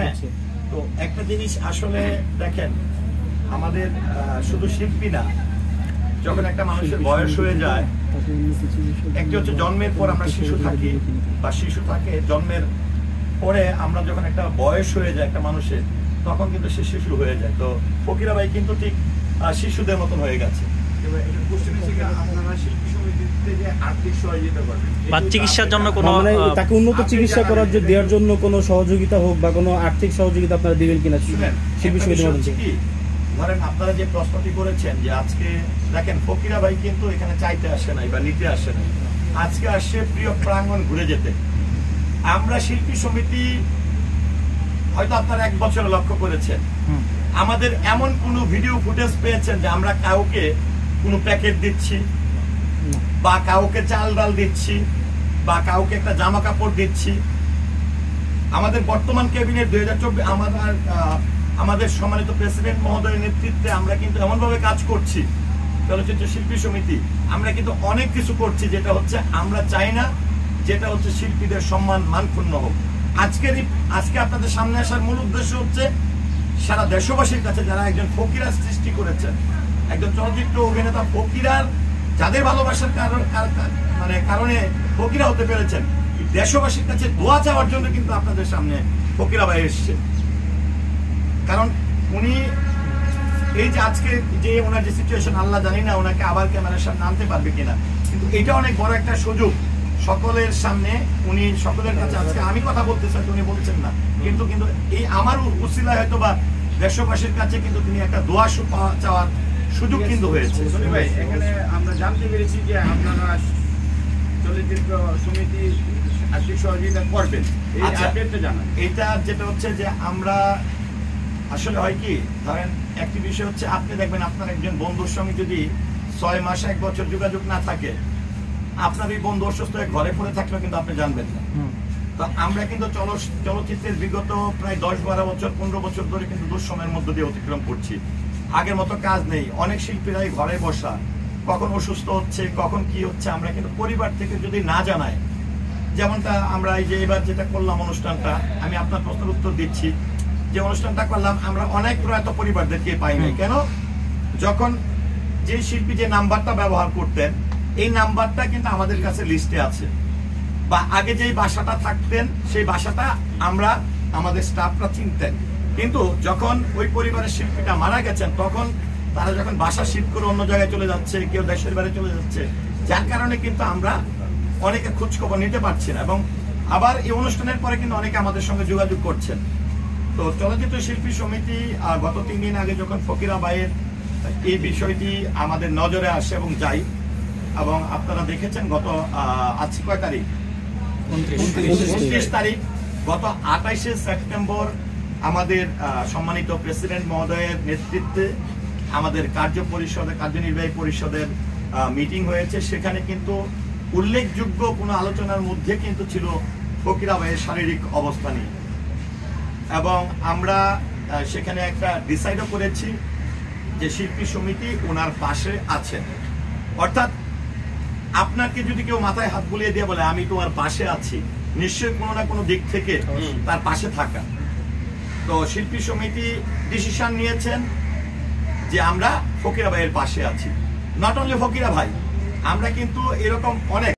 হচ্ছে। তো একটা জিনিস আসলে দেখেন, আমাদের শুধু শিল্পী না, যখন একটা মানুষের বয়স হয়ে যায়, একটি হচ্ছে জন্মের পর আমরা শিশু থাকি বা শিশু থাকে, জন্মের পরে আমরা যখন একটা বয়স হয়ে যায় একটা মানুষের, তখন কিন্তু সে শিশু হয়ে যায়। তো ফকিরা ভাই কিন্তু ঠিক শিশুদের মতন হয়ে গেছে। চিকিৎসার জন্য কোনো তাকে উন্নত চিকিৎসা করার দেওয়ার জন্য কোনো সহযোগিতা হোক বা কোনো আর্থিক সহযোগিতা আপনারা দিবেন কিনা শিল্পী সমিতির মধ্যে? ধরেন আপনারা যে প্রশ্নটি করেছেন যে আজকে দেখেন ফকিরা ভাই কিন্তু এখানে চাইতে আসে নাই বা নিতে আসে নাই, আজকে আসছে প্রিয় প্রাঙ্গণ ঘুরে যেতে। আমরা শিল্পী সমিতি হয়তো আপনারা 1 বছর লক্ষ্য করেছেন, আমাদের এমন কোনো ভিডিও ফুটেজ পেয়েছেন যে আমরা কাউকে কোনো প্যাকেট দিচ্ছি বা কাউকে চাল ডাল দিচ্ছি বা কাউকে একটা জামা কাপড় দিচ্ছি? আমাদের বর্তমান ক্যাবিনেট 2024 আমাদের সম্মানিত প্রেসিডেন্ট মহোদয়ের নেতৃত্বে আমরা কিন্তু এমনভাবে কাজ করছি, চলচ্চিত্র শিল্পী সমিতি আমরা কিন্তু অনেক কিছু করছি, যেটা হচ্ছে আমরা চাই না যেটা হচ্ছে শিল্পীদের সম্মান মানক্ষুণ্ণ হোক। আজকে আপনাদের সামনে আসার মূল উদ্দেশ্য হচ্ছে সারা দেশবাসীর কাছে যারা একজন ফকিরা সৃষ্টি করেছেন, একজন চলচ্চিত্র অভিনেতা ফকিরার যাদের ভালোবাসার কারণে ফকিরা হতে পেরেছেন, দেশবাসীর কাছে দোয়া চাওয়ার জন্য কিন্তু আপনাদের সামনে ফকিরা ভাই এসছে। কারণ উনি এই যে আজকে যে ওনার যে সিচুয়েশন, আল্লাহ জানি না ওনাকে আবার ক্যামেরার সামনে আনতে পারবে কিনা, কিন্তু এটা অনেক বড় একটা সুযোগ সকলের সামনে। উনি সকলের কাছে আজকে আমি কথা বলতে চাই, উনি বলছেন না, কিন্তু এই আমার উসিলায় হয়তো বা দেশবাসীর কাছে কিন্তু তিনি একটা দোয়া চাওয়ার সুযোগ কিন্তু হয়েছে। ভাই এখানে আমরা জানতে পেরেছি যে আপনারা চলচ্চিত্র সমিতি আর্থিক সহযোগিতা করবেন, এই আপডেটটা জানান। এটা যেটা হচ্ছে যে আমরা আসলে হয় কি, ধরেন একটি বিষয় হচ্ছে আপনি দেখবেন আপনার একজন বন্ধুর সঙ্গে যদি 6 মাস 1 বছর যোগাযোগ না থাকে, আপনার এই বন্ধু অসুস্থ হয়ে ঘরে পড়ে থাকলেও কিন্তু আপনি জানবেন না। তো আমরা কিন্তু চলচ্চিত্রের বিগত প্রায় 10-12 বছর 15 বছর ধরে কিন্তু দুঃসময়ের মধ্য দিয়ে অতিক্রম করছি। আগের মতো কাজ নেই, অনেক শিল্পীরাই ঘরে বসা, কখন অসুস্থ হচ্ছে কখন কি হচ্ছে আমরা কিন্তু পরিবার থেকে যদি না জানাই, যেমনটা আমরা এই যে এবার যেটা করলাম অনুষ্ঠানটা, আমি আপনার প্রশ্নের উত্তর দিচ্ছি, যে অনুষ্ঠানটা করলাম আমরা অনেক প্রয়াত পরিবারদেরকে পাই নাই। কেন? যখন যে শিল্পী যে নাম্বারটা ব্যবহার করতেন, এই নাম্বারটা কিন্তু আমাদের কাছে লিস্টে আছে, বা আগে যেই বাসাটা থাকতেন সেই বাসাটা আমরা আমাদের স্টাফরা চিনতেন, কিন্তু যখন ওই পরিবারের শিল্পীটা মারা গেছেন তখন তারা যখন বাসা শিফট করে অন্য জায়গায় চলে যাচ্ছে, কেউ দেশের বাইরে চলে যাচ্ছে, যার কারণে কিন্তু আমরা অনেকে খোঁজ খবর নিতে পারছি না। এবং আবার এই অনুষ্ঠানের পরে কিন্তু অনেকে আমাদের সঙ্গে যোগাযোগ করছেন। তো চলচ্চিত্র শিল্পী সমিতি গত 3 দিন আগে যখন ফকিরা ভাইয়ের এই বিষয়টি আমাদের নজরে আসে এবং যাই, এবং আপনারা দেখেছেন গত আজকে কয় তারিখ, 29 তারিখ, গত 28শে সেপ্টেম্বর আমাদের সম্মানিত প্রেসিডেন্ট মহোদয়ের নেতৃত্বে আমাদের কার্যনির্বাহী পরিষদের মিটিং হয়েছে। সেখানে কিন্তু উল্লেখযোগ্য কোনো আলোচনার মধ্যে কিন্তু ছিল ফকিরা ভাইয়ের শারীরিক অবস্থা নিয়ে, এবং আমরা সেখানে একটা ডিসাইডও করেছি যে শিল্পী সমিতি ওনার পাশে আছেন। অর্থাৎ আপনাকে যদি কেউ মাথায় হাত বুলিয়ে দিয়ে বলে আমি তোমার পাশে আছি, নিশ্চয়ই কোনো না কোনো দিক থেকে তার পাশে থাকা। তো শিল্পী সমিতি ডিসিশন নিয়েছেন যে আমরা ফকিরা ভাইয়ের পাশে আছি। নট অনলি ফকিরা ভাই, আমরা কিন্তু এরকম অনেক